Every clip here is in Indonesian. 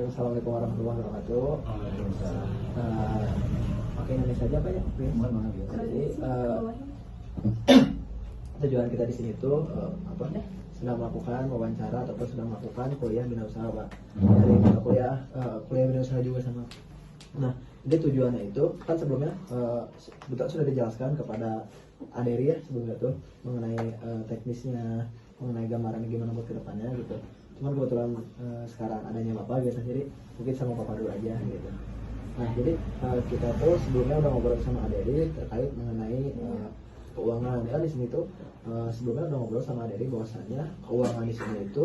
Assalamualaikum warahmatullahi wabarakatuh. Oke, ini saja Pak ya. Mohon maaf ya. Jadi tujuan kita di sini tuh sedang melakukan wawancara ataupun sedang melakukan kuliah bina usaha Pak. Dari kuliah bina usaha juga sama. Nah, jadi tujuannya itu kan sebelumnya betul sudah dijelaskan kepada Aderi ya sebelumnya tuh mengenai teknisnya, mengenai gambaran gimana buat kedepannya gitu. Cuman kebetulan sekarang adanya Bapak gitu, jadi mungkin sama Bapak dulu aja gitu. Nah, jadi kita tuh sebelumnya udah ngobrol sama Aderi terkait mengenai keuangan. Ya di sini tuh sebelumnya udah ngobrol sama Aderi bahwasannya keuangan di sini itu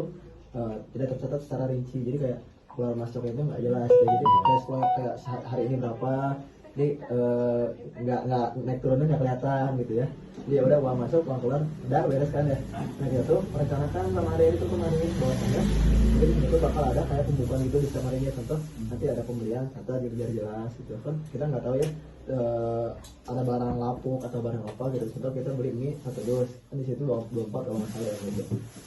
tidak tercatat secara rinci. Jadi kayak keluar masuknya itu nggak jelas. Jadi kayak hari ini berapa, jadi nggak naik turunnya nggak kelihatan gitu ya. Jadi udah uang masuk uang keluar udah beres kan ya. Nah kita tuh merencanakan sama Aderi itu kemarin bahwasannya mungkin itu bakal ada kayak pembukaan gitu di kemarin ya, contoh nanti ada pembelian kata gitu biar jelas gitu kan. Kita nggak tahu ya ada barang lapuk atau barang apa gitu. Contoh kita beli mie 1 dus kan di situ 24 kalau nggak salah ya gitu.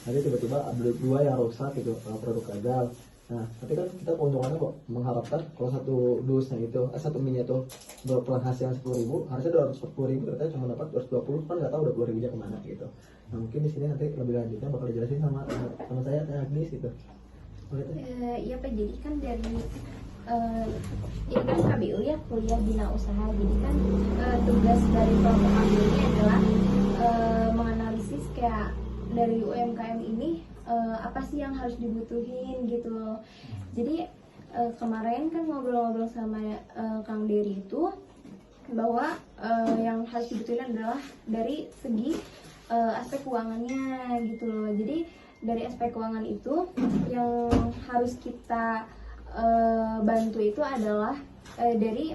Nanti tiba-tiba ada 2 yang rusak gitu, produk gagal. Nah, tapi kan kita keuntungannya kok mengharapkan kalau 1 dusnya itu, 1 mie itu berpenghasilan 10.000, harusnya 240.000, ternyata cuma dapat 220, kan nggak tahu 20.000-nya kemana gitu. Nah, mungkin di sini nanti lebih lanjutnya bakal dijelasin sama saya, Teh Agnis gitu. Iya Pak, jadi kan dari ini kan KBU ya, kuliah bina usaha. Jadi kan tugas dari kelompok kami ini adalah menganalisis kayak dari UMKM ini apa sih yang harus dibutuhin gitu loh. Jadi kemarin kan ngobrol-ngobrol sama Kang Dery itu bahwa yang harus dibutuhin adalah dari segi aspek keuangannya gitu loh. Jadi dari aspek keuangan itu yang harus kita bantu itu adalah dari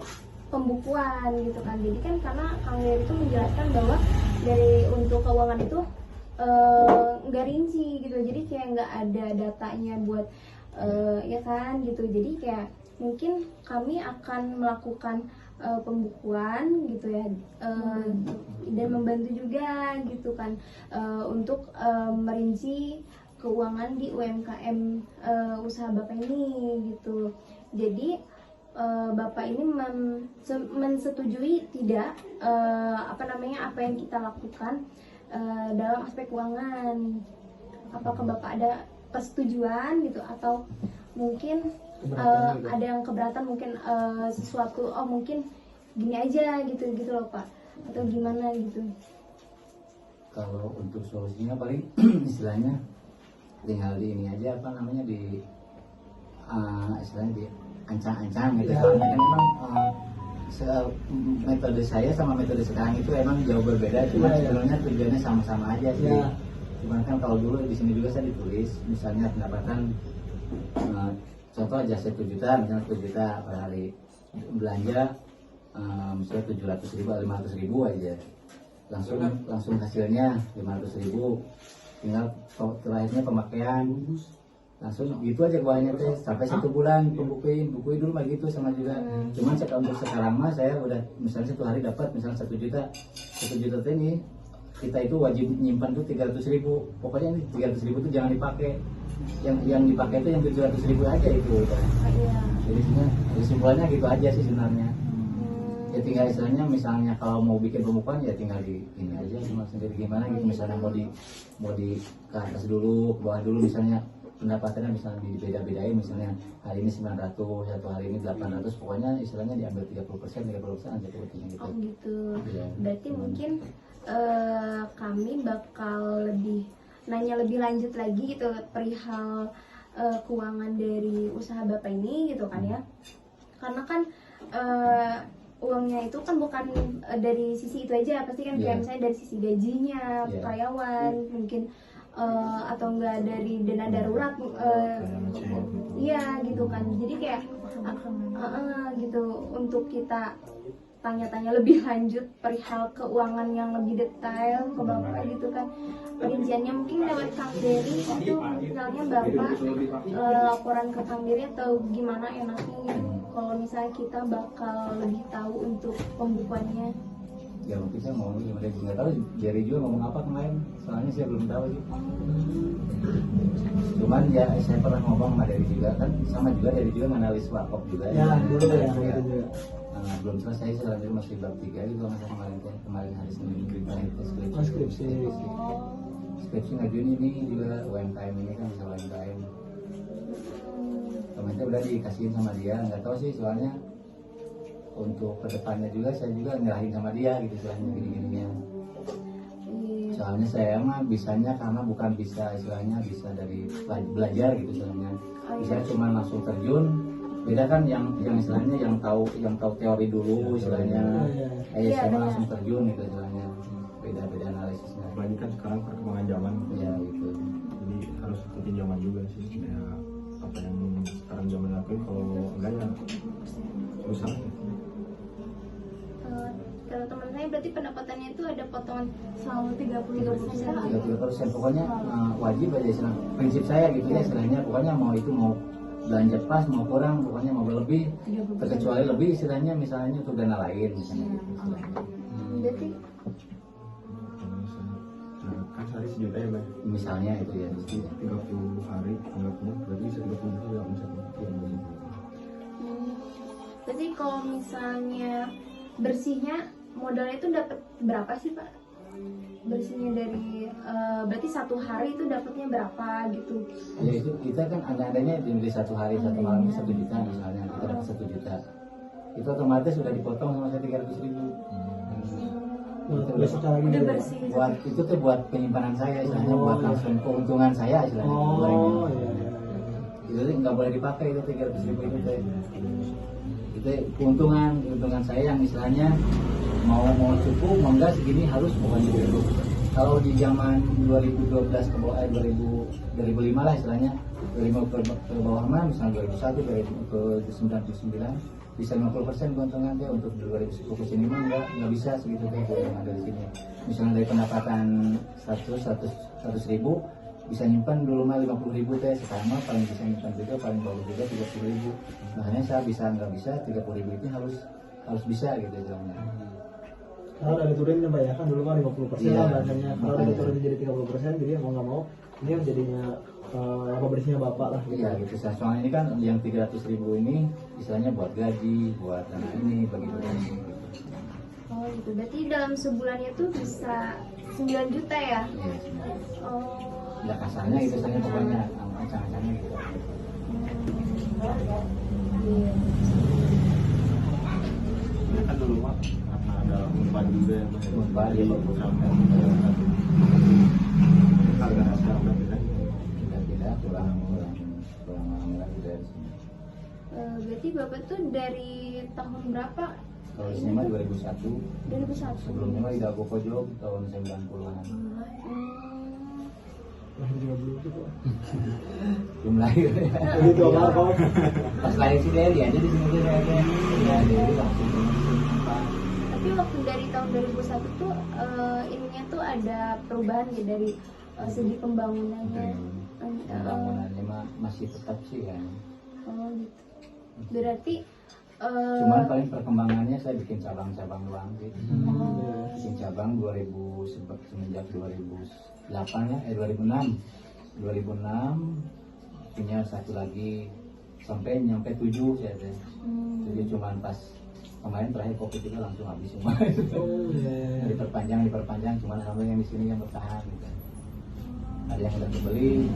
pembukuan gitu kan. Jadi kan karena Kang Dery itu menjelaskan bahwa dari untuk keuangan itu nggak rinci gitu, jadi kayak nggak ada datanya buat ya kan gitu. Jadi kayak mungkin kami akan melakukan pembukuan gitu ya, dan membantu juga gitu kan untuk merinci keuangan di UMKM usaha Bapak ini gitu. Jadi Bapak ini mensetujui tidak apa yang kita lakukan dalam aspek keuangan. Apakah Bapak ada persetujuan gitu, atau mungkin Gitu. ada yang keberatan, mungkin sesuatu mungkin gini aja gitu loh Pak, atau gimana gitu? Kalau untuk solusinya paling istilahnya tinggal di ini aja, apa namanya, di istilahnya di ancang-ancang gitu. Soalnya kan memang metode saya sama metode sekarang itu emang jauh berbeda, cuma sebenarnya tujuannya sama-sama aja sih. Cuman kan kalau dulu di sini juga saya ditulis misalnya pendapatan contoh aja 1 juta, misalnya 1 juta per hari, belanja misalnya 700.000 500.000 aja, langsung hasilnya 500.000, tinggal terakhirnya pemakaian, langsung gitu aja banyak teh sampai 1 bulan bukuin dulu mah gitu sama juga. Cuman untuk sekarang mah saya udah misalnya 1 hari dapat misalnya 1 juta teh ini kita itu wajib nyimpan tuh 300.000. Pokoknya ini 300.000 tuh jangan dipakai, yang dipakai itu yang 700.000 aja itu. Jadi kesimpulannya gitu aja sih sebenarnya. Ya tinggal istilahnya misalnya kalau mau bikin pembukuan ya tinggal di ini aja cuma sendiri gimana gitu. Misalnya mau di ke atas dulu, ke bawah dulu, misalnya pendapatannya misalnya dibeda-bedain, misalnya hari ini 900, 1 hari ini 800, pokoknya istilahnya diambil 30% aja gitu. Oh gitu. Ya, berarti mungkin kami bakal nanya lebih lanjut lagi gitu perihal keuangan dari usaha Bapak ini gitu kan ya. Karena kan uangnya itu kan bukan dari sisi itu aja, pasti kan kayak misalnya dari sisi gajinya karyawan, mungkin atau enggak dari dana darurat, iya gitu kan. Jadi kayak gitu untuk kita tanya-tanya lebih lanjut perihal keuangan yang lebih detail ke Bapak gitu kan. Perinciannya mungkin lewat Kang Dery itu, misalnya Bapak laporan ke Kang Dery atau gimana enaknya gitu, kalau misalnya kita bakal lebih tahu untuk pembukuannya. Ya mungkin saya mau gimana, nggak tahu Jerry juga ngomong apa kemarin, soalnya saya belum tahu sih. Cuman ya saya pernah ngomong sama Derry juga kan, sama juga Derry juga nganalis warkop juga Ya, dulu ya, Ya. gitu juga. Belum selesai, selanjutnya masih bab 3 gitu masa kemarin hari Senin kita itu Oh, skripsi. skripsi ngajuin ini juga UMKM ini kan bisa UMKM. Kemarin udah dikasihin sama dia, nggak tahu sih soalnya untuk kedepannya juga saya juga nyerahin sama dia gitu istilahnya gini-gininya. Soalnya saya mah bisanya karena bukan bisa istilahnya bisa dari belajar gitu istilahnya. Bisa cuma langsung terjun. Beda kan yang istilahnya yang tahu teori dulu istilahnya. Saya mah langsung terjun gitu istilahnya. Beda analisisnya. Apalagi kan sekarang perkembangan zaman Ya gitu. jadi harus ikutin zaman juga sih kayak apa yang sekarang zaman lakuin, kalau enggak ya susah. Kalau teman saya berarti pendapatannya itu ada potongan selama 30%. 30%. Pokoknya wajib aja istilah prinsip saya gitu ya istilahnya, pokoknya mau itu mau belanja pas mau kurang, pokoknya mau lebih, terkecuali lebih istilahnya misalnya untuk dana lain misalnya gitu istilahnya. Berarti Nah, kan sehari 1 juta ya Bang, Misalnya itu ya. 30 hari anggapnya berarti bisa 30 juta ya omsetnya. berarti kalau misalnya bersihnya modalnya itu dapat berapa sih Pak? Bersihnya dari berarti 1 hari itu dapatnya berapa gitu? Ya itu kita kan adanya di 1 hari 1 malam 1 juta misalnya, kita dapat 1 juta. Itu otomatis sudah dipotong sama saya 300.000. Besok lagi Udah gitu. bersih. Buat itu tuh buat penyimpanan saya istilahnya, buat langsung keuntungan saya istilahnya. Oh iya. Itu nggak boleh dipakai itu 300.000 itu teh. Itu keuntungan saya yang istilahnya mau cukup mau enggak segini harus pokoknya gitu. Kalau di zaman 2012 ke bawah 2005 lah istilahnya, 2005 ke bawah mah misalnya 2001 ke 99 bisa 50% keuntungan deh. Untuk 2010 ke sini mah nggak bisa segitu deh keuntungan dari sini. Misalnya dari pendapatan 100.000 bisa nyimpan dulu mah 50.000 teh, sekarang mah paling bisa nyimpan juga paling bagus juga 30.000. Makanya saya bisa nggak bisa 30.000 itu harus bisa gitu istilahnya. Kalau udah diturunin ya Pak ya, kan dulu kan 50% Iya. lah bahasanya. Kalau udah diturunin jadi 30%, jadi mau nggak mau ini yang jadinya apa bersihnya Bapak lah gitu. Iya gitu. Soalnya ini kan yang 300.000 ini istilahnya buat gaji, buat dana ini begitu kan. Oh gitu. Berarti dalam sebulannya tuh bisa 9 juta ya? Iya sebenarnya. Oh. Ya kasarnya itu saya pokoknya ancang-ancangnya gitu. Iya. Ini kan dulu mah karena ada umpan juga ya Bang. Umpan, iya, Bang. Sama harga hasil udah Tidak kurang alhamdulillah dari sini. Berarti Bapak tuh dari tahun berapa? Kalau di sini mah 2001. 2001. Sebelumnya mah di Dago Pojok tahun 90-an. Lahir juga belum tuh Pak. Belum lahir ya. Gitu apa? Pas lahir sih Derry aja di sini dia aja. Ya Derry langsung ke sini. Tapi waktu dari tahun 2001 tuh ininya tuh ada perubahan ya dari segi pembangunannya. Pembangunannya mah masih tetap sih kan. Oh gitu. Berarti Cuman paling perkembangannya saya bikin cabang-cabang doang sih. Oh. Bikin cabang semenjak 2008 ya, 2006 punya satu lagi sampai nyampe 7 saya teh. Jadi cuman pas kemarin terakhir COVID juga langsung habis semua. Oh iya. diperpanjang cuman sampai yang di sini yang bertahan gitu. Ada yang udah kebeli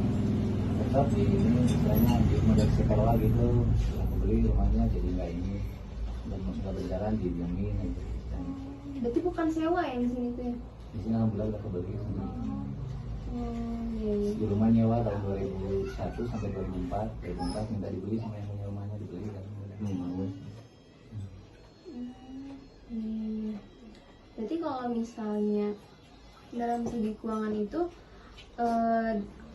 tetap di ini istilahnya di model sekolah gitu, setelah kebeli rumahnya jadi nggak ini dan sudah berjalan didiamin gitu. Berarti bukan sewa ya di sini tuh ya? Di sini alhamdulillah udah kebeli sendiri. Iya, iya. Di rumah nyewa tahun 2001 sampai 2004 minta dibeli sama yang punya rumahnya, dibeli kan. Berarti kalau misalnya dalam segi keuangan itu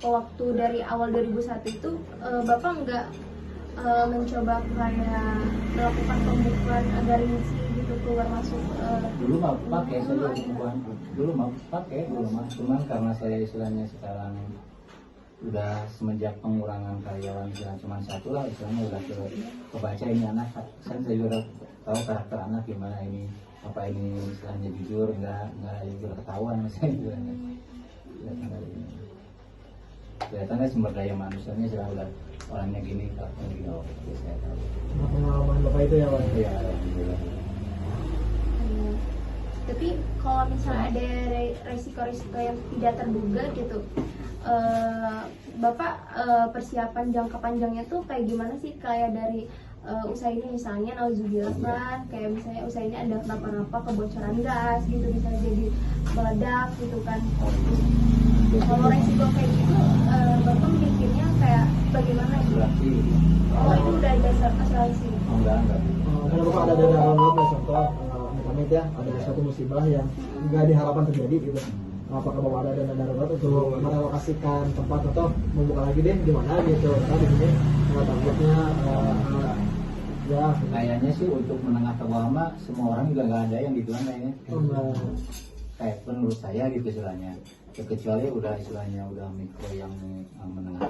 waktu dari awal 2001 itu Bapak nggak mencoba kayak melakukan pembukuan agar rinci gitu keluar masuk Dulu mah pakai saya dulu mah cuman karena saya istilahnya sekarang udah semenjak pengurangan karyawan cuma satu lah, istilahnya udah kebaca ini anak, saya juga udah tahu karakter anak gimana ini, apa ini istilahnya jujur enggak juga ketahuan misalnya juga kelihatannya sumber daya manusianya sudah udah orangnya gini, karakternya gini. Oh, ya, saya tahu. Pengalaman bapak itu ya, Pak? Iya, alhamdulillah. Tapi kalau misalnya ada resiko-resiko yang tidak terduga gitu, Bapak persiapan jangka panjangnya tuh kayak gimana sih? Kayak dari usaha ini misalnya nauzubillah kan, kayak misalnya usaha ini ada kenapa-napa kebocoran gas gitu, bisa jadi meledak gitu kan. Kalau resiko kayak gitu, Bapak mikirnya kayak bagaimana gitu? Asuransi. Oh, itu udah ada asuransi. Oh, enggak. Kalau Bapak ada dana darurat, contoh amit ya, ada suatu musibah yang nggak diharapkan terjadi gitu. Apakah Bapak ada dana darurat untuk merelokasikan tempat atau membuka lagi deh di mana gitu? Karena di sini takutnya ya. Kayaknya sih untuk menengah ke bawah mah semua orang juga nggak ada yang gituan kayaknya. Kayak menurut saya gitu istilahnya. Kecuali udah istilahnya udah mikro yang menengah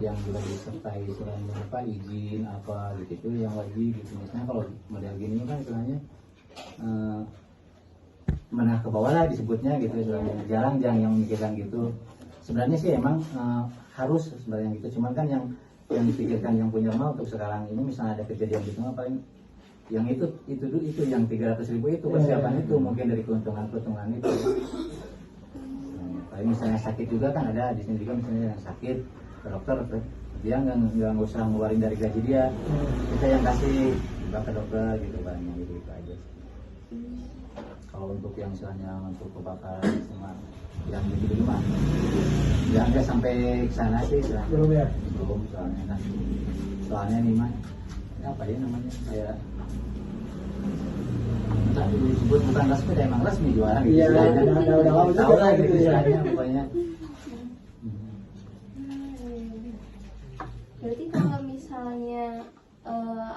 yang sudah disertai istilahnya apa izin apa gitu yang wajib gitu. Misalnya kalau model gini kan istilahnya menengah ke bawah lah disebutnya gitu istilahnya. Jarang yang memikirkan gitu. Sebenarnya sih emang harus sebenarnya gitu. Cuman kan yang dipikirkan yang punya rumah untuk sekarang ini misalnya ada kejadian gitu apa paling yang itu yang 300.000 itu persiapan itu mungkin dari keuntungan itu. Paling misalnya sakit juga kan ada di sini juga misalnya yang sakit ke dokter dia nggak usah ngeluarin dari gaji dia, kita yang kasih juga ke dokter gitu barangnya gitu aja. Kalau untuk yang misalnya untuk kebakaran sama yang di rumah ya nggak sampai ke sana sih Belum ya? belum soalnya nih mah apa ya namanya kayak tadi disebut bukan resmi, emang resmi jualan gitu. Iya, udah lama tahu juga lah gitu gitu ya. istilahnya pokoknya. Berarti kalau misalnya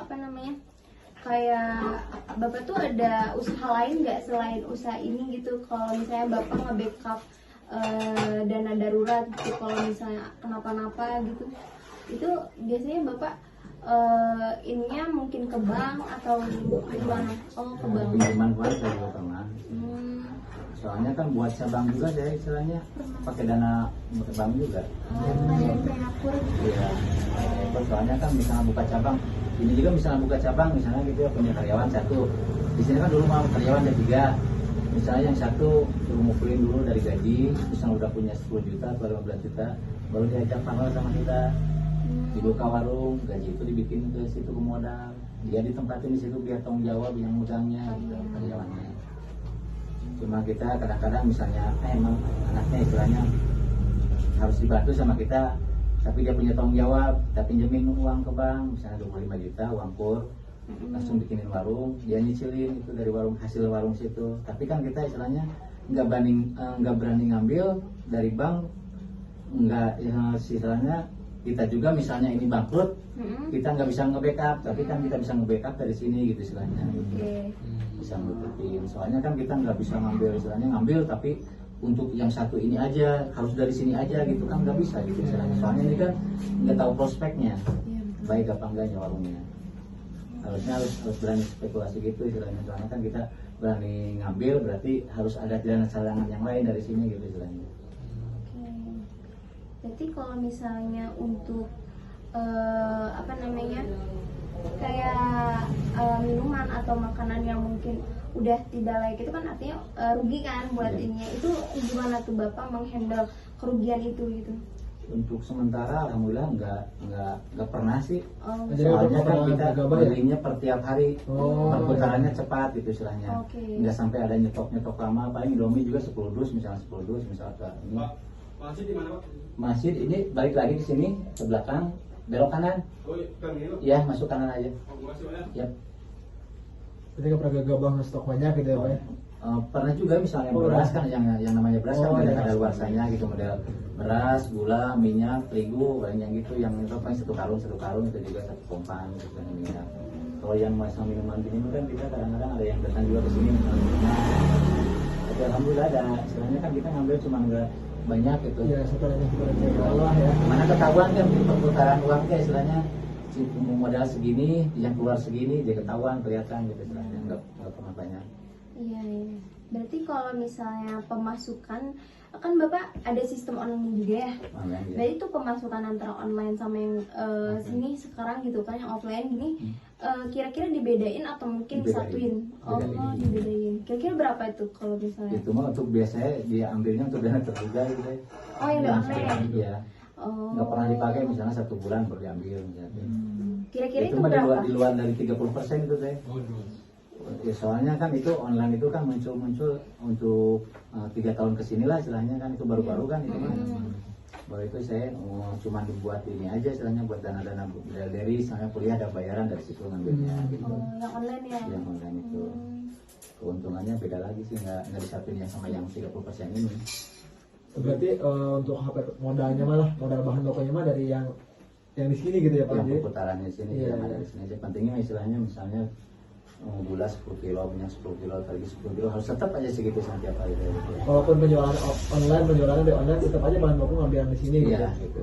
apa namanya, kayak Bapak tuh ada usaha lain nggak selain usaha ini gitu? Kalau misalnya Bapak nge-backup dana darurat gitu, kalau misalnya kenapa-napa gitu, itu biasanya Bapak ininya mungkin ke bank atau gimana? Oh, ke bank. Pinjaman kemarin saya juga pernah. Soalnya kan buat cabang juga saya istilahnya pakai dana bank juga. Iya. Soalnya kan misalnya buka cabang, ini juga misalnya buka cabang misalnya gitu ya punya karyawan satu. Di sini kan dulu mau karyawan ada 3. Misalnya yang satu suruh ngumpulin dulu dari gaji, misalnya udah punya 10 juta atau 15 juta, baru diajak panggil sama kita. Dibuka warung, gaji itu dibikin ke situ ke modal, dia ditempatin di situ biar tanggung jawab yang mudangnya gitu, karyawannya. Cuma kita kadang-kadang misalnya emang anaknya istilahnya harus dibantu sama kita, tapi dia punya tanggung jawab, kita pinjemin uang ke bank, misalnya 25 juta uang kur, langsung bikinin warung, dia nyicilin itu dari warung, hasil warung situ. Tapi kan kita istilahnya nggak berani ngambil dari bank, nggak istilahnya kita juga misalnya ini bangkrut, kita nggak bisa nge-backup, tapi kan kita bisa nge-backup dari sini gitu istilahnya. Bisa nutupin. Soalnya kan kita nggak bisa ngambil istilahnya tapi untuk yang satu ini aja harus dari sini aja gitu kan nggak bisa gitu istilahnya. Soalnya ini kan nggak tahu prospeknya, baik apa enggaknya warungnya. Harusnya harus berani spekulasi gitu istilahnya. Soalnya kan kita berani ngambil berarti harus ada dana cadangan yang lain dari sini gitu istilahnya. Berarti kalau misalnya untuk apa namanya, kayak minuman atau makanan yang mungkin udah tidak layak itu kan artinya rugi kan buat ininya, itu gimana tuh Bapak menghandle kerugian itu gitu? Untuk sementara alhamdulillah nggak pernah sih. Jadi Soalnya kan pernah kita gabah ya? belinya per tiap hari, perputarannya cepat gitu istilahnya. Oke. Nggak sampai ada nyetok lama, paling Indomie juga 10 dus misalnya 10 dus misalnya ini. Masjid di mana, Pak? Masjid ini balik lagi ke sini ke belakang, belok kanan. Oh, kan ini. Iya, masuk kanan aja. Oh, masih banyak. Yap. Jadi nggak pernah gabah stok banyak gitu ya, Pak ya? Pernah juga misalnya beras kan yang namanya beras kan ada luarsanya gitu, model beras, gula, minyak, terigu, banyak yang gitu, yang itu paling satu karung itu juga satu kompan gitu kan minyak. Kalau yang masalah minuman gini kan kita kadang-kadang ada yang datang juga ke sini misalnya. Tapi alhamdulillah ada, sebenarnya kan kita ngambil cuma banyak gitu. Ya sebenarnya Allah ya. Mana ketahuan kan di perputaran uang kayak istilahnya si modal segini, yang keluar segini, dia ketahuan kelihatan gitu istilahnya nggak pernah banyak. Iya, iya. Berarti kalau misalnya pemasukan, kan Bapak ada sistem online juga ya? Online, ya. Berarti itu pemasukan antara online sama yang sini sekarang gitu kan, yang offline gini, kira-kira dibedain atau mungkin Dibedain. disatuin? Oh, Dibedain. dibedain. Kira-kira berapa itu kalau misalnya? Itu mah untuk biasanya dia ambilnya untuk dana terduga gitu. Oh, yang di online? Iya. Oh. Nggak pernah dipakai misalnya 1 bulan baru diambil misalnya. Kira-kira Itu itu mah berapa? di luar dari 30% itu teh. Ya, soalnya kan itu online itu kan muncul untuk 3 tahun kesini lah istilahnya kan itu baru-baru kan itu mah. Baru itu saya cuma dibuat ini aja istilahnya buat dana-dana dari misalnya kuliah ada bayaran dari situ ngambilnya gitu. Oh, yang online ya? Yang online itu keuntungannya beda lagi sih nggak disatuin yang sama yang 30% ini. Berarti untuk HP modalnya malah modal bahan pokoknya mah dari yang di sini gitu ya Pak. Yang Jadi, perputarannya sini Iya, yang ada iya. di sini aja pentingnya istilahnya misalnya gula 10 kilo, minyak 10 kilo, tadi 10 kilo harus tetap aja segitu setiap hari gitu. walaupun penjualan online penjualannya di online tetap aja bahan pokok ngambil yang di sini gitu. Iya gitu.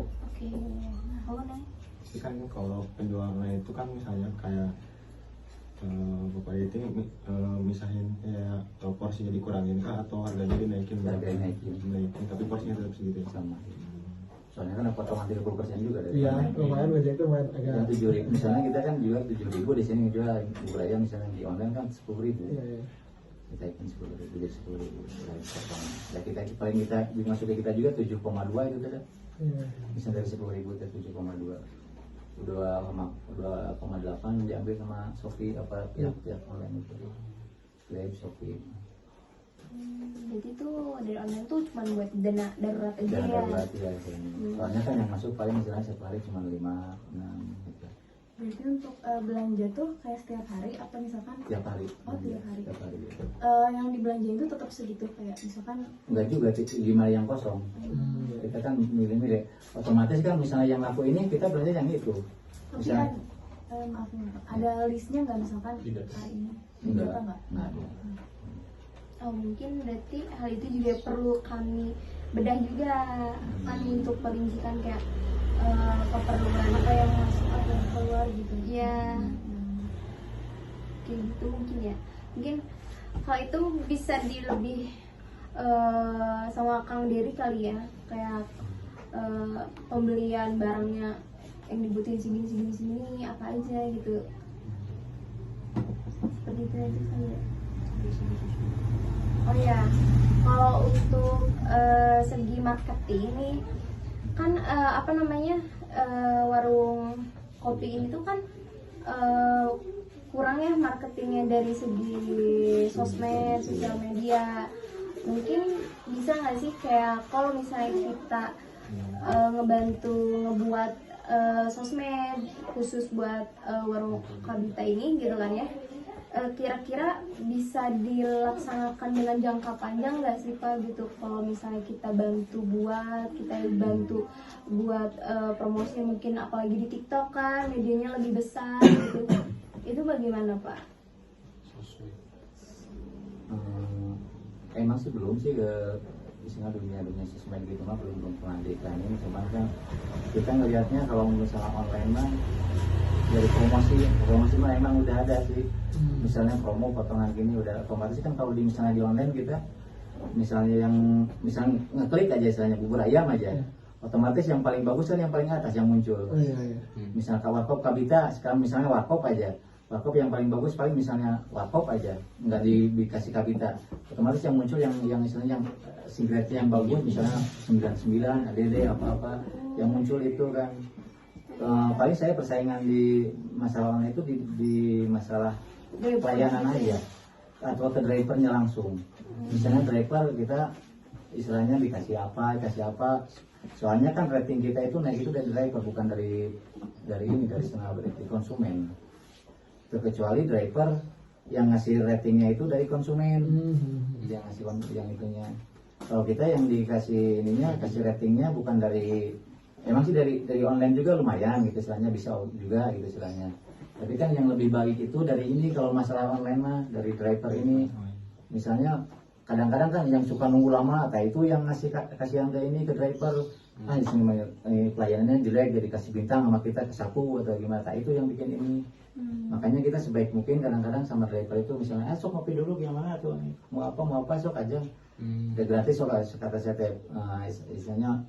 Oke. Oh, nah. Tapi kan kalau penjualannya itu kan misalnya kayak Bapak itu misahin kayak porsinya dikurangin kah atau harganya dinaikin? Harganya dinaikin. Tapi porsinya tetap segitu ya? Sama. Soalnya kan ada potongan 30% juga dari Iya, online. lumayan ngejek itu lumayan agak. Yang 7.000 misalnya kita kan jual 7.000 di sini jual bubur ayam misalnya di online kan 10.000. Iya, iya. Kita ikan 10.000 jadi 10.000. Ya kita paling kita dimasukin kita juga 7,2 itu kan. Iya. Bisa dari 10.000 ke 7,2. 2,8 diambil sama Shopee apa pihak online itu. Grab, Shopee. Jadi tuh dari online tuh cuma buat dana darurat aja Jangan ya? darurat ya. Soalnya kan yang masuk paling misalnya satu hari cuma 5, 6 gitu. Berarti untuk belanja tuh kayak setiap hari atau misalkan Tiap hari. Oh, tiap hari. Tiap hari gitu. yang dibelanjain itu tetap segitu kayak misalkan Enggak juga, 5 yang kosong. Kita kan milih-milih. Otomatis kan misalnya yang laku ini kita belanja yang itu. tapi Misalnya maaf nih, ada listnya nggak misalkan Tidak. hari ini enggak, data nggak? enggak ada. Oh, mungkin berarti hal itu juga perlu kami bedah juga kan untuk perincikan kayak keperluan Apa yang masuk apa yang keluar gitu? ya kayak gitu mungkin ya. Mungkin hal itu bisa lebih sama Kang Dery kali ya, kayak pembelian barangnya yang dibutuhin segini apa aja gitu. Seperti itu aja kali ya. Oh ya, kalau untuk segi marketing ini kan apa namanya warung kopi ini tuh kan kurang ya marketingnya dari segi sosmed, sosial media. Mungkin bisa nggak sih kayak kalau misalnya kita ngebantu ngebuat sosmed khusus buat warung Kabita ini gitu kan ya. Kira-kira bisa dilaksanakan dengan jangka panjang nggak sih Pak gitu, kalau misalnya kita bantu buat promosi mungkin apalagi di TikTok kan medianya lebih besar gitu, itu bagaimana Pak? Emang sih belum sih ke misalnya dunia sosmed gitu mah belum pernah diiklanin, cuman kan kita ngelihatnya kalau misalnya online mah dari promosi mah emang udah ada sih. Misalnya promo potongan gini udah otomatis kan kalau misalnya di online kita misalnya ngeklik aja istilahnya bubur ayam aja, otomatis yang paling bagus kan yang paling atas yang muncul. Oh, iya, iya. Misalnya warkop Kabita sekarang misalnya warkop aja, warkop yang paling bagus paling misalnya warkop aja, nggak dikasih Kabita, otomatis yang muncul yang istilahnya yang singletnya yang bagus misalnya 99 ADD apa yang muncul itu kan. Paling saya persaingan di masalah online itu di masalah pelayanan aja atau ke drivernya langsung. Misalnya driver kita istilahnya dikasih apa, soalnya kan rating kita itu naik itu dari driver bukan dari konsumen. Terkecuali driver yang ngasih ratingnya itu dari konsumen, yang ngasih yang itunya. Kalau kita yang dikasih kasih ratingnya bukan dari, emang sih dari online juga lumayan gitu istilahnya, bisa juga gitu istilahnya. Tapi kan yang lebih baik itu dari ini kalau masalah online mah dari driver ini. Misalnya kadang-kadang kan yang suka nunggu lama, itu yang ngasih kasihan ke ini ke driver, di sini pelayanannya jelek, jadi kasih bintang sama kita ke sapu atau gimana, itu yang bikin ini. Makanya kita sebaik mungkin kadang-kadang sama driver itu misalnya, sok ngopi dulu gimana tuh, mau apa sok aja, udah gratis sok, kata saya teh, istilahnya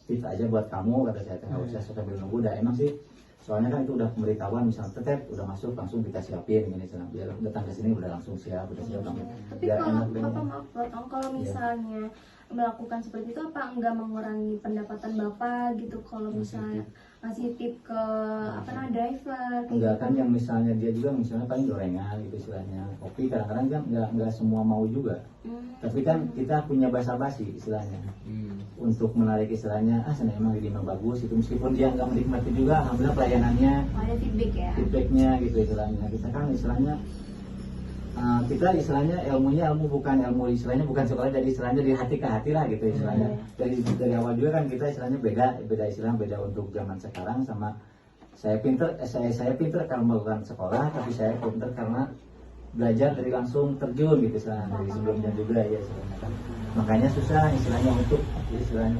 tip aja buat kamu, kata saya teh, nggak usah suka sambil nunggu, emang sih. Soalnya kan itu udah pemberitahuan, misalnya tetep udah masuk langsung kita siapin gini, biar datang ke sini udah langsung siap, udah siap. Tapi kalau Bapak maaf potong, kalau misalnya melakukan seperti itu apa enggak mengurangi pendapatan Bapak gitu kalau misalnya ngasih tip ke driver? Enggak kan, yang misalnya dia juga misalnya paling gorengan gitu istilahnya, kopi kadang-kadang kan enggak semua mau juga. Tapi kan kita punya basa-basi istilahnya untuk menarik istilahnya, sebenarnya emang ini bagus itu, meskipun dia nggak menikmati juga, alhamdulillah pelayanannya, ada feedback ya, feedbacknya gitu istilahnya. Kita kan istilahnya kita istilahnya ilmu bukan ilmu istilahnya bukan sekolah, dari istilahnya dari hati ke hati lah gitu istilahnya. Dari awal juga kan kita istilahnya beda istilah, beda untuk zaman sekarang sama saya pinter karena melakukan sekolah, tapi saya pinter karena belajar dari langsung terjun gitu istilahnya, dari sebelumnya juga ya istilahnya kan. Makanya susah istilahnya untuk istilahnya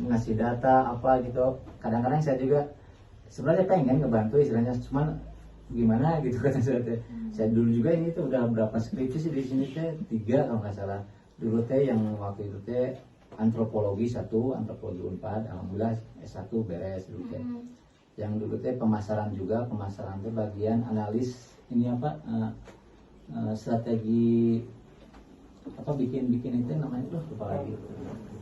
ngasih data apa gitu. Kadang-kadang saya juga sebenarnya pengen ngebantu istilahnya, cuman gimana gitu kata saya teh. Saya dulu juga ini tuh udah berapa skripsi sih di sini teh, 3 kalau nggak salah. Dulu teh yang waktu itu teh antropologi 1, antropologi Unpad, alhamdulillah S1 beres dulu teh. Yang dulu teh pemasaran juga, pemasaran teh bagian analis ini strategi bikin itu namanya lupa lagi.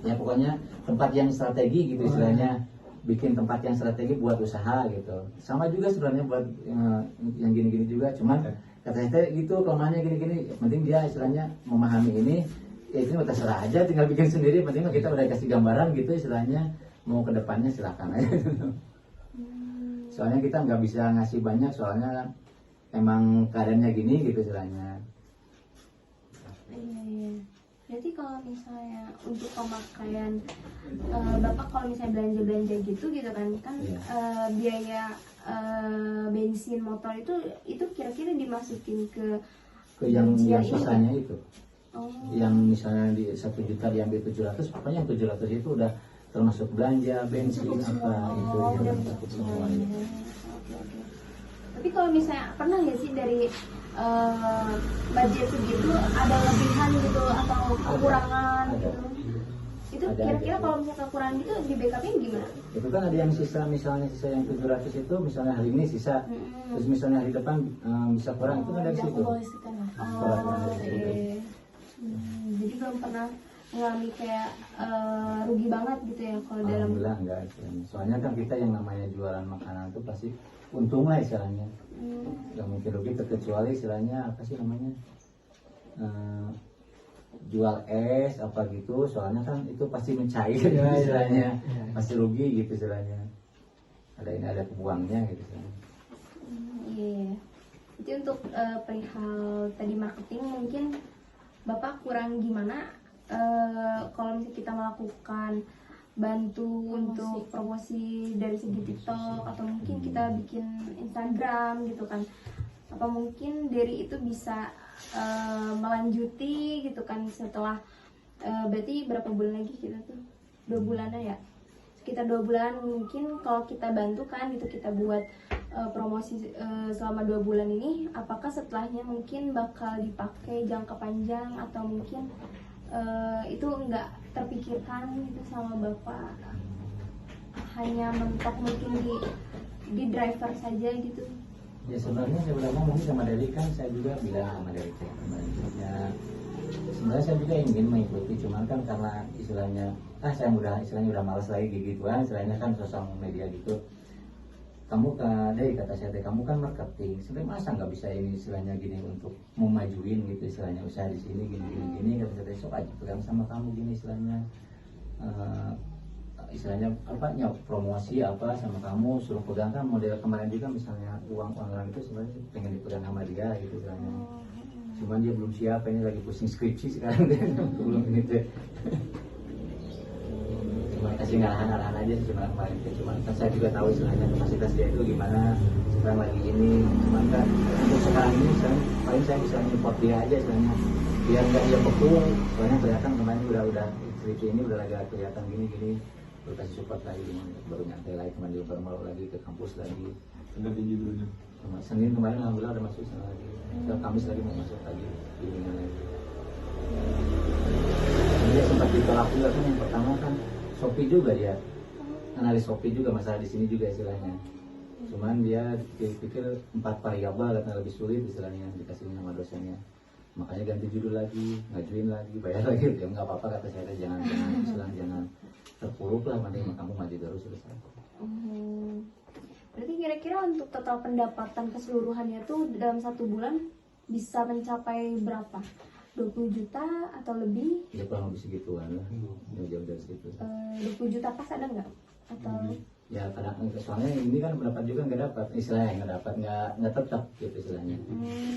Ya pokoknya tempat yang strategi gitu istilahnya. Bikin tempat yang strategi buat usaha gitu. Sama juga sebenarnya buat yang gini-gini juga, cuman kata saya gitu kelemahannya gini-gini. Penting dia istilahnya memahami ini, ya itu terserah aja, tinggal bikin sendiri. Penting kita udah kasih gambaran gitu istilahnya, mau ke depannya silakan aja. Soalnya kita nggak bisa ngasih banyak, soalnya emang keadaannya gini gitu istilahnya. Berarti kalau misalnya untuk pemakaian Bapak kalau misalnya belanja gitu kan biaya bensin motor itu kira-kira dimasukin ke yang sisanya itu. Oh. Yang misalnya di 1 juta diambil 700, pokoknya yang 700 itu udah termasuk belanja bensin apa itu yang cukup semua. Oke. Tapi kalau misalnya pernah nggak sih dari budget segitu ada lebihan gitu atau kekurangan gitu? Itu kira-kira kalau misalnya kekurangan gitu di backupin gimana? Itu kan ada yang sisa, misalnya sisa yang 700 itu misalnya hari ini sisa, terus misalnya hari depan bisa kurang, itu kan dari situ. Jadi belum pernah mengalami kayak rugi banget gitu ya kalau dalam. Alhamdulillah enggak, soalnya kan kita yang namanya jualan makanan itu pasti untung lah istilahnya. Gak mungkin rugi, terkecuali istilahnya apa sih namanya, jual es apa gitu, soalnya kan itu pasti mencair istilahnya, pasti rugi gitu istilahnya. Ada kebuangnya gitu istilahnya. Iya. Jadi untuk perihal tadi marketing mungkin Bapak kurang gimana kalau misalnya kita melakukan bantu untuk promosi dari segi TikTok atau mungkin kita bikin Instagram gitu kan, apa mungkin dari itu bisa melanjuti gitu kan setelah berarti berapa bulan lagi kita tuh 2 bulanan ya, sekitar 2 bulan mungkin kalau kita bantu kan gitu, kita buat promosi selama 2 bulan ini, apakah setelahnya mungkin bakal dipakai jangka panjang atau mungkin itu enggak terpikirkan gitu sama Bapak, hanya mentok mungkin di driver saja gitu? Ya sebenarnya saya udah ngomong sama Dewi, kan saya juga bilang sama Dewi ya, sebenarnya saya juga ingin mengikuti, cuman kan karena istilahnya saya udah malas lagi gituan istilahnya kan sosial media gitu. Kamu kata saya, kamu kan marketing, sebenarnya masa nggak bisa ini istilahnya gini untuk memajuin gitu istilahnya usaha di sini gini kata saya, sok aja pegang sama kamu gini istilahnya, istilahnya promosi apa sama kamu, suruh pegang kan model kemarin juga misalnya uang itu sebenarnya pengen dipegang sama dia gitu istilahnya. Cuman dia belum siap, ini lagi pusing skripsi sekarang deh, belum ini deh. Cuma kasih arahan aja sih cuma kemarin, cuman kan saya juga tahu istilahnya kapasitas dia itu gimana. sekarang lagi ini. Cuman kan untuk sekarang ini paling saya bisa nyupport dia aja soalnya biar nggak dia betul, soalnya kelihatan kemarin udah cerita ini udah agak kelihatan gini baru kasih support lagi, baru nyantai lagi kemarin baru lagi ke kampus lagi. ganti judulnya. Senin kemarin alhamdulillah udah masuk sana lagi. Kamis lagi mau masuk lagi bimbingan lagi. Dia sempat ditolak juga kan yang pertama kan Shopee juga dia analis Shopee juga masalah di sini juga istilahnya. Cuman dia pikir 4 variabel karena lebih sulit istilahnya dikasih nama dosennya. Makanya ganti judul lagi, ngajuin lagi, bayar lagi. Ya nggak apa-apa kata saya, jangan terpuruk lah, mending kamu maju terus selesai. Berarti kira-kira untuk total pendapatan keseluruhannya tuh dalam 1 bulan bisa mencapai berapa? 20 juta atau lebih? Ya kurang lebih segituan lah, jauh dari situ. 20 juta pas ada nggak? Atau Ya kadang soalnya ini kan pendapat juga nggak dapat, istilahnya nggak dapat, nggak tetap gitu istilahnya.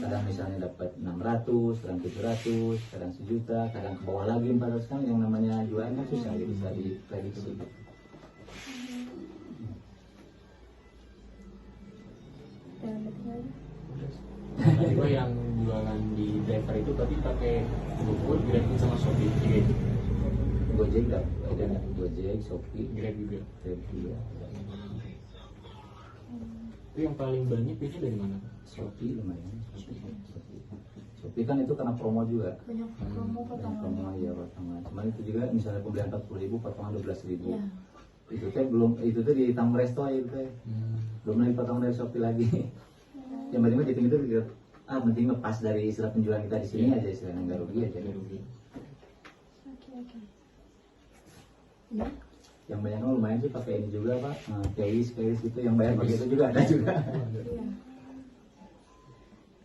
Kadang misalnya dapat 600, kadang 700, kadang 1 juta, kadang ke bawah lagi 400, kan yang namanya jualan kan susah jadi bisa diprediksi. dalam bentuk lagi? Itu yang jualan di driver itu tapi pakai GoFood, Grab sama Shopee gitu. Gojek ada Gojek, Shopee, Grab juga. Grab juga. Itu yang paling banyak biasanya dari mana? Shopee lumayan. Shopee kan itu karena promo juga. Banyak promo Banyak potongan. promo ya potongan. Cuman itu juga misalnya pembelian 40.000 potongan 12.000. Ya. Itu teh belum itu tuh ditambah resto ya itu teh. Belum lagi potongan dari Shopee lagi. Yang penting mah itu gitu. Penting pas dari istilah penjualan kita di sini aja istilahnya nggak rugi aja. Oke. Ya. Yang banyak lumayan sih pakai ini juga Pak, case itu yang bayar pakai itu juga ada juga.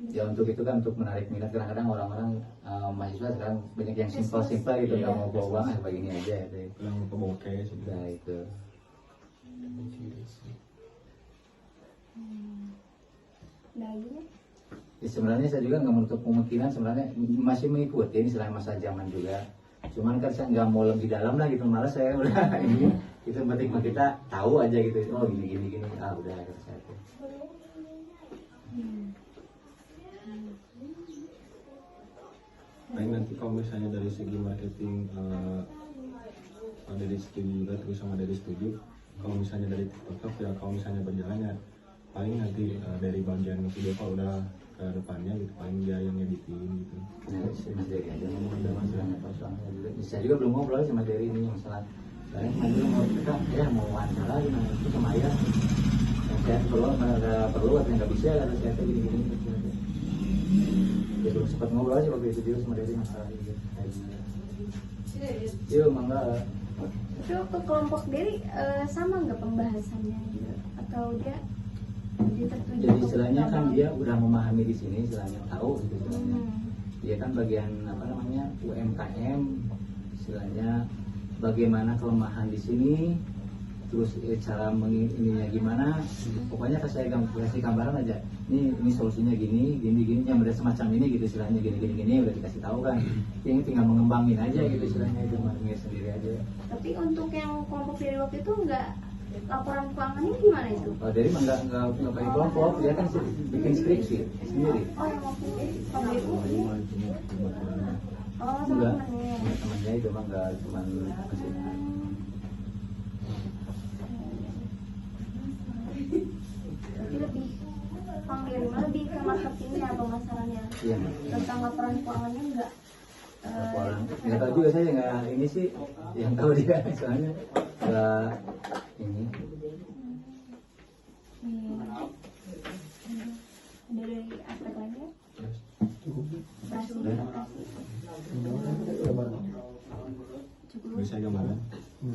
Ya untuk itu kan untuk menarik minat, kadang-kadang orang-orang mahasiswa sekarang banyak yang simpel gitu, nggak mau bawa uang begini aja gitu. Yang kebawa cash gitu. Nah itu. Lagi ya? Ya, sebenarnya saya juga nggak menutup kemungkinan sebenarnya masih mengikuti selain masa zaman juga. Cuman kan saya nggak mau lebih dalam lah gitu, malah saya udah ini itu penting mah kita tahu aja gitu. Oh gini udah kata saya tuh. Paling nanti kalau misalnya dari segi marketing dari studi juga terus sama dari studi, kalau misalnya dari TikTok ya kalau misalnya berjalan ya paling nanti dari bagian video kalau udah ke depannya gitu paling dia yang editing gitu. Nah, si Mas Dery aja ngomong ada masalahnya apa soalnya juga. Saya juga belum ngobrol sama Dery ini masalah. Saya dulu mau kita ya mau wawancara gimana itu sama ayah. Saya perlu atau nggak bisa kata saya tuh gini. Ya belum sempat ngobrol aja waktu itu juga sama Dery masalah ini. Yuk mangga. Itu ke kelompok diri sama nggak pembahasannya gitu? Atau dia tertuju? Jadi istilahnya kan dia udah memahami di sini, istilahnya tahu gitu istilahnya. Dia kan bagian apa namanya UMKM, istilahnya bagaimana kelemahan di sini, terus cara ininya gimana. Pokoknya saya kasih gambaran aja. Ini solusinya gini, yang udah semacam ini gitu istilahnya gini udah dikasih tahu kan. Yang tinggal mengembangin aja gitu istilahnya itu marketing sendiri aja. Tapi untuk yang kelompok diri waktu itu nggak laporan keuangannya gimana itu? Oh, dari nggak pakai kelompok, dia kan bikin skripsi sendiri. Oh yang waktu PBU ini? Oh sama Enggak, temennya. temannya itu mah nggak cuma kasih. Jadi lebih Bang Dery lebih ke marketingnya atau masalahnya Iya, Mas. tentang laporan keuangannya nggak? Laporan nggak tahu juga saya nggak ini sih yang tahu dia soalnya nggak ini. Ada dari aspek lainnya? Operasi. Cukup. Bisa gambaran.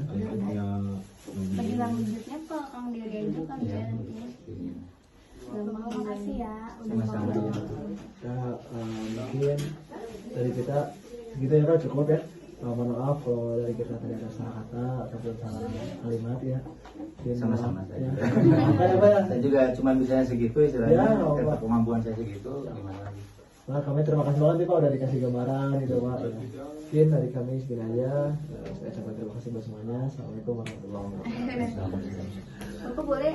Paling kan tinggal Lebih lanjutnya ke Kang Dery aja kan Iya. ya nantinya. Ini. Gampang, makasih ya udah Sama-sama. mau. Ya, mungkin dari kita segitu ya Kak, cukup ya. Mohon maaf kalau dari kita tadi ada salah kata ataupun salah kalimat ya. Mungkin Sama-sama maaf, saya ya. juga. Apa ya? Saya juga cuma bisa segitu istilahnya. Ya, nggak apa-apa. Karena kemampuan saya segitu gimana lagi. Nah, kami terima kasih banget nih Pak udah dikasih gambaran gitu Pak. Mungkin dari kami segini aja. Saya ucapkan terima kasih buat semuanya. Assalamualaikum warahmatullahi wabarakatuh. Bapak boleh